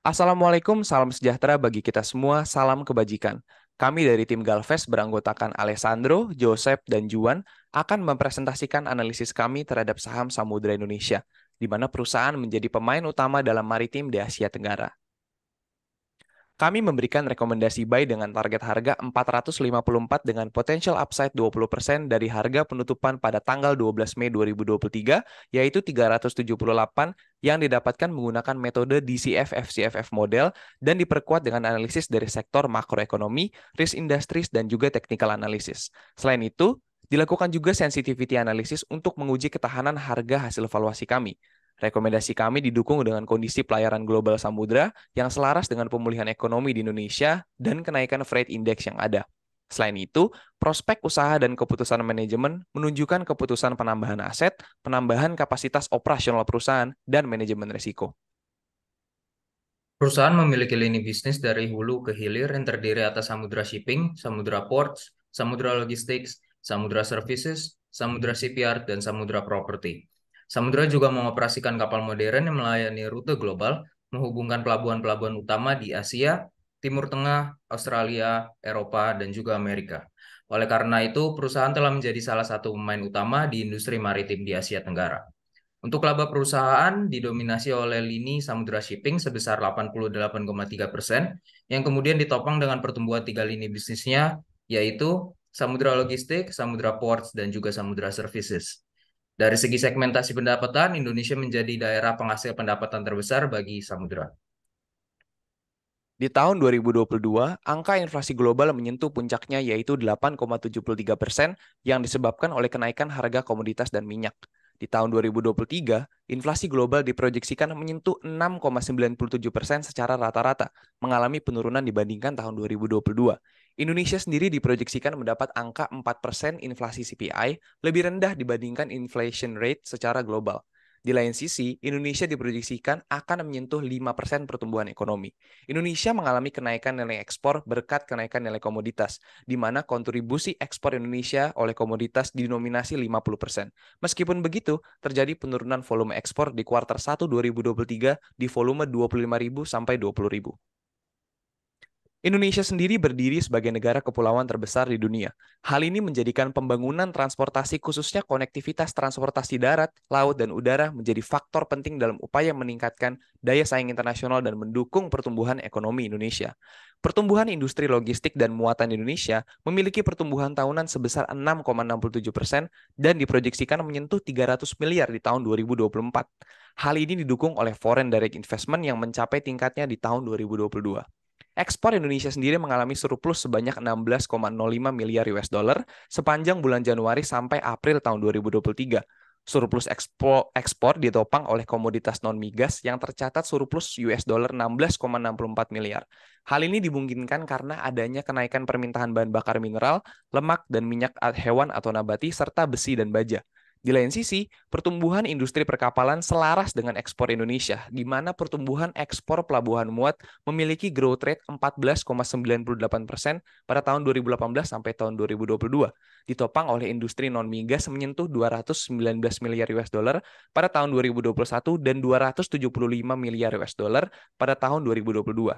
Assalamualaikum, salam sejahtera bagi kita semua, salam kebajikan. Kami dari tim Galvez beranggotakan Alessandro, Joseph, dan Juan akan mempresentasikan analisis kami terhadap saham Samudra Indonesia, di mana perusahaan menjadi pemain utama dalam maritim di Asia Tenggara. Kami memberikan rekomendasi buy dengan target harga 454 dengan potential upside 20% dari harga penutupan pada tanggal 12 Mei 2023, yaitu 378 yang didapatkan menggunakan metode DCF-FCFF model dan diperkuat dengan analisis dari sektor makroekonomi, risk industries, dan juga technical analysis. Selain itu, dilakukan juga sensitivity analysis untuk menguji ketahanan harga hasil valuasi kami. Rekomendasi kami didukung dengan kondisi pelayaran global samudra yang selaras dengan pemulihan ekonomi di Indonesia dan kenaikan freight index yang ada. Selain itu, prospek usaha dan keputusan manajemen menunjukkan keputusan penambahan aset, penambahan kapasitas operasional perusahaan, dan manajemen risiko. Perusahaan memiliki lini bisnis dari hulu ke hilir yang terdiri atas Samudra Shipping, Samudra Ports, Samudra Logistics, Samudra Services, Samudra Shipyard, dan Samudra Property. Samudra juga mengoperasikan kapal modern yang melayani rute global, menghubungkan pelabuhan-pelabuhan utama di Asia, Timur Tengah, Australia, Eropa, dan juga Amerika. Oleh karena itu, perusahaan telah menjadi salah satu pemain utama di industri maritim di Asia Tenggara. Untuk laba perusahaan didominasi oleh lini Samudra Shipping sebesar 88,3%, yang kemudian ditopang dengan pertumbuhan tiga lini bisnisnya, yaitu Samudra Logistik, Samudra Ports, dan juga Samudra Services. Dari segi segmentasi pendapatan, Indonesia menjadi daerah penghasil pendapatan terbesar bagi Samudra. Di tahun 2022, angka inflasi global menyentuh puncaknya yaitu 8,73% yang disebabkan oleh kenaikan harga komoditas dan minyak. Di tahun 2023, inflasi global diproyeksikan menyentuh 6,97% secara rata-rata, mengalami penurunan dibandingkan tahun 2022. Indonesia sendiri diproyeksikan mendapat angka 4% inflasi CPI, lebih rendah dibandingkan inflation rate secara global. Di lain sisi, Indonesia diproyeksikan akan menyentuh 5% pertumbuhan ekonomi. Indonesia mengalami kenaikan nilai ekspor berkat kenaikan nilai komoditas, di mana kontribusi ekspor Indonesia oleh komoditas didominasi 50%. Meskipun begitu, terjadi penurunan volume ekspor di kuartal 1 2023 di volume 25.000 sampai 20.000. Indonesia sendiri berdiri sebagai negara kepulauan terbesar di dunia. Hal ini menjadikan pembangunan transportasi khususnya konektivitas transportasi darat, laut, dan udara menjadi faktor penting dalam upaya meningkatkan daya saing internasional dan mendukung pertumbuhan ekonomi Indonesia. Pertumbuhan industri logistik dan muatan Indonesia memiliki pertumbuhan tahunan sebesar 6,67% dan diproyeksikan menyentuh 300 miliar di tahun 2024. Hal ini didukung oleh foreign direct investment yang mencapai tingkatnya di tahun 2022. Ekspor Indonesia sendiri mengalami surplus sebanyak 16,05 miliar US dollar sepanjang bulan Januari sampai April tahun 2023. Surplus ekspor ditopang oleh komoditas non-migas yang tercatat surplus US dollar 16,64 miliar. Hal ini dimungkinkan karena adanya kenaikan permintaan bahan bakar mineral, lemak, dan minyak hewan atau nabati, serta besi dan baja. Di lain sisi, pertumbuhan industri perkapalan selaras dengan ekspor Indonesia, di mana pertumbuhan ekspor pelabuhan muat memiliki growth rate 14,98% pada tahun 2018 sampai tahun 2022, ditopang oleh industri non-migas menyentuh 219 miliar US dollar pada tahun 2021 dan 275 miliar US dollar pada tahun 2022.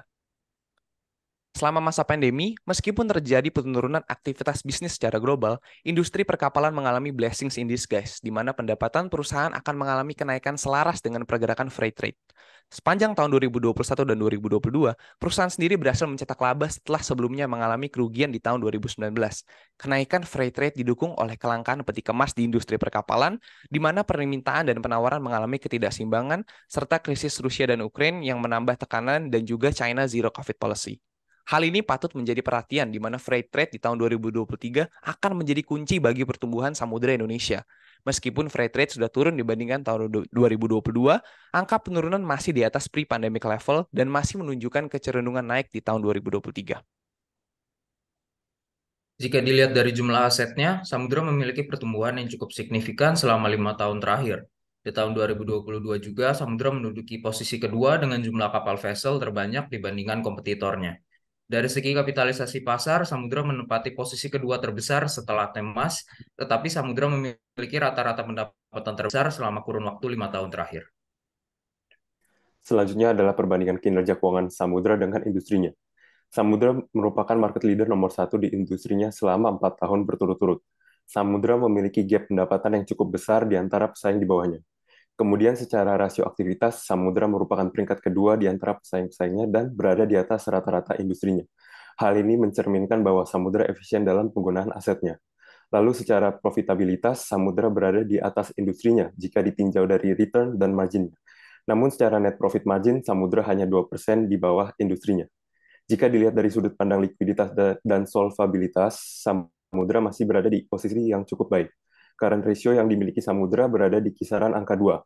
Selama masa pandemi, meskipun terjadi penurunan aktivitas bisnis secara global, industri perkapalan mengalami blessings in disguise, di mana pendapatan perusahaan akan mengalami kenaikan selaras dengan pergerakan freight rate. Sepanjang tahun 2021 dan 2022, perusahaan sendiri berhasil mencetak laba setelah sebelumnya mengalami kerugian di tahun 2019. Kenaikan freight rate didukung oleh kelangkaan peti kemas di industri perkapalan, di mana permintaan dan penawaran mengalami ketidakseimbangan, serta krisis Rusia dan Ukraina yang menambah tekanan dan juga China Zero COVID Policy. Hal ini patut menjadi perhatian di mana freight rate di tahun 2023 akan menjadi kunci bagi pertumbuhan samudera Indonesia. Meskipun freight rate sudah turun dibandingkan tahun 2022, angka penurunan masih di atas pre-pandemic level dan masih menunjukkan kecenderungan naik di tahun 2023. Jika dilihat dari jumlah asetnya, Samudra memiliki pertumbuhan yang cukup signifikan selama 5 tahun terakhir. Di tahun 2022 juga, Samudra menduduki posisi kedua dengan jumlah kapal vessel terbanyak dibandingkan kompetitornya. Dari segi kapitalisasi pasar, Samudra menempati posisi kedua terbesar setelah Temas, tetapi Samudra memiliki rata-rata pendapatan terbesar selama kurun waktu 5 tahun terakhir. Selanjutnya adalah perbandingan kinerja keuangan Samudra dengan industrinya. Samudra merupakan market leader nomor satu di industrinya selama 4 tahun berturut-turut. Samudra memiliki gap pendapatan yang cukup besar di antara pesaing di bawahnya. Kemudian secara rasio aktivitas, Samudra merupakan peringkat kedua di antara pesaing-pesaingnya dan berada di atas rata-rata industrinya. Hal ini mencerminkan bahwa Samudra efisien dalam penggunaan asetnya. Lalu secara profitabilitas, Samudra berada di atas industrinya jika ditinjau dari return dan margin. Namun secara net profit margin, Samudra hanya 2% di bawah industrinya. Jika dilihat dari sudut pandang likuiditas dan solvabilitas, Samudra masih berada di posisi yang cukup baik. Current ratio yang dimiliki Samudra berada di kisaran angka 2.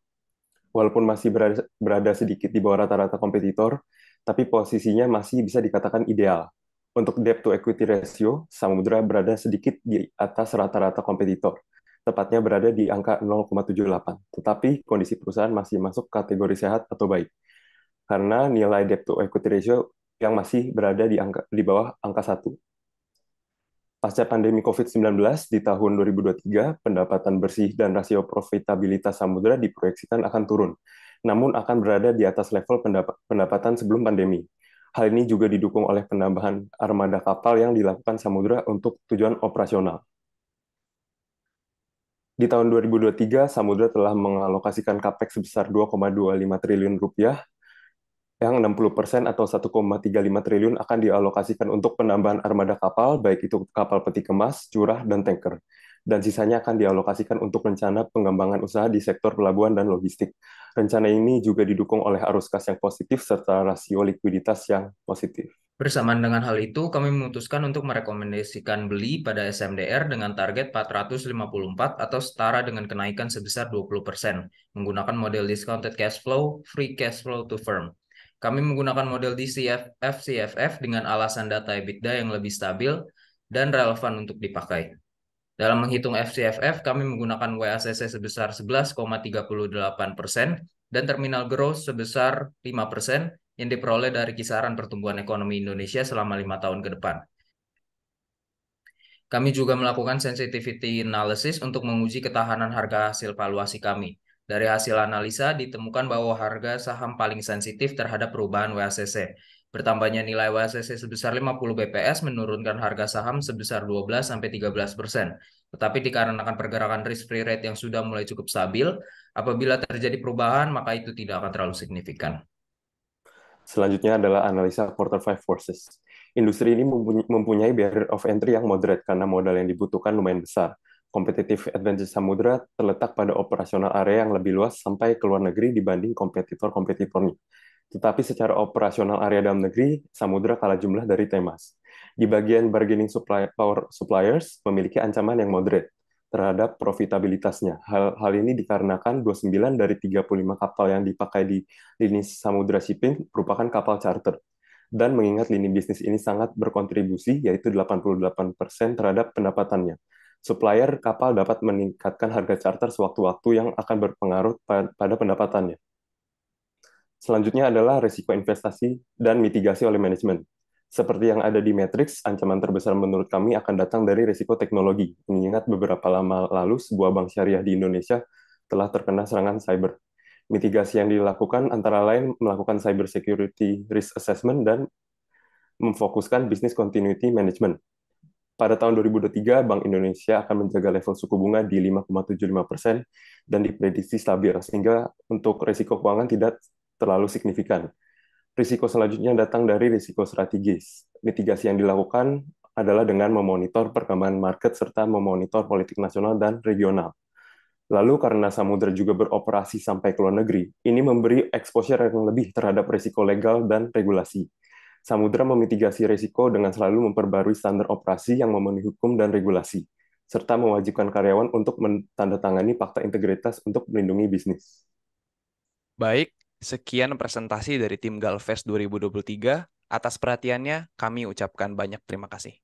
Walaupun masih berada sedikit di bawah rata-rata kompetitor, tapi posisinya masih bisa dikatakan ideal. Untuk debt to equity ratio, Samudra berada sedikit di atas rata-rata kompetitor, tepatnya berada di angka 0,78. Tetapi kondisi perusahaan masih masuk kategori sehat atau baik, karena nilai debt to equity ratio yang masih berada di bawah angka 1. Pasca pandemi COVID-19 di tahun 2023, pendapatan bersih dan rasio profitabilitas Samudra diproyeksikan akan turun, namun akan berada di atas level pendapatan sebelum pandemi. Hal ini juga didukung oleh penambahan armada kapal yang dilakukan Samudra untuk tujuan operasional. Di tahun 2023, Samudra telah mengalokasikan capex sebesar 2,25 triliun rupiah, yang 60% atau 1,35 triliun akan dialokasikan untuk penambahan armada kapal, baik itu kapal peti kemas, curah, dan tanker. Dan sisanya akan dialokasikan untuk rencana pengembangan usaha di sektor pelabuhan dan logistik. Rencana ini juga didukung oleh arus kas yang positif serta rasio likuiditas yang positif. Bersamaan dengan hal itu, kami memutuskan untuk merekomendasikan beli pada SMDR dengan target 454 atau setara dengan kenaikan sebesar 20%, menggunakan model discounted cash flow, free cash flow to firm. Kami menggunakan model DCF-CFF dengan alasan data EBITDA yang lebih stabil dan relevan untuk dipakai. Dalam menghitung FCFF, kami menggunakan WACC sebesar 11,38% dan terminal growth sebesar 5% yang diperoleh dari kisaran pertumbuhan ekonomi Indonesia selama 5 tahun ke depan. Kami juga melakukan sensitivity analysis untuk menguji ketahanan harga hasil valuasi kami. Dari hasil analisa ditemukan bahwa harga saham paling sensitif terhadap perubahan WACC. Bertambahnya nilai WACC sebesar 50 bps menurunkan harga saham sebesar 12-13%. Tetapi dikarenakan pergerakan risk-free rate yang sudah mulai cukup stabil, apabila terjadi perubahan maka itu tidak akan terlalu signifikan. Selanjutnya adalah analisa quarter 5 forces. Industri ini mempunyai barrier of entry yang moderate karena modal yang dibutuhkan lumayan besar. Competitive advantage Samudra terletak pada operasional area yang lebih luas sampai ke luar negeri dibanding kompetitor-kompetitornya. Tetapi secara operasional area dalam negeri, Samudra kalah jumlah dari Temas. Di bagian bargaining power suppliers memiliki ancaman yang moderate terhadap profitabilitasnya. Hal ini dikarenakan 29 dari 35 kapal yang dipakai di lini Samudra Shipping merupakan kapal charter. Dan mengingat lini bisnis ini sangat berkontribusi, yaitu 88% terhadap pendapatannya. Supplier kapal dapat meningkatkan harga charter sewaktu-waktu yang akan berpengaruh pada pendapatannya. Selanjutnya adalah risiko investasi dan mitigasi oleh manajemen. Seperti yang ada di Matrix, ancaman terbesar menurut kami akan datang dari risiko teknologi, mengingat beberapa lama lalu sebuah bank syariah di Indonesia telah terkena serangan cyber. Mitigasi yang dilakukan antara lain melakukan cyber security risk assessment dan memfokuskan business continuity management. Pada tahun 2023, Bank Indonesia akan menjaga level suku bunga di 5,75% dan diprediksi stabil, sehingga untuk risiko keuangan tidak terlalu signifikan. Risiko selanjutnya datang dari risiko strategis. Mitigasi yang dilakukan adalah dengan memonitor perkembangan market serta memonitor politik nasional dan regional. Lalu karena Samudra juga beroperasi sampai ke luar negeri, ini memberi exposure yang lebih terhadap risiko legal dan regulasi. Samudra memitigasi risiko dengan selalu memperbarui standar operasi yang memenuhi hukum dan regulasi, serta mewajibkan karyawan untuk menandatangani fakta integritas untuk melindungi bisnis. Baik, sekian presentasi dari tim Galvest 2023. Atas perhatiannya, kami ucapkan banyak terima kasih.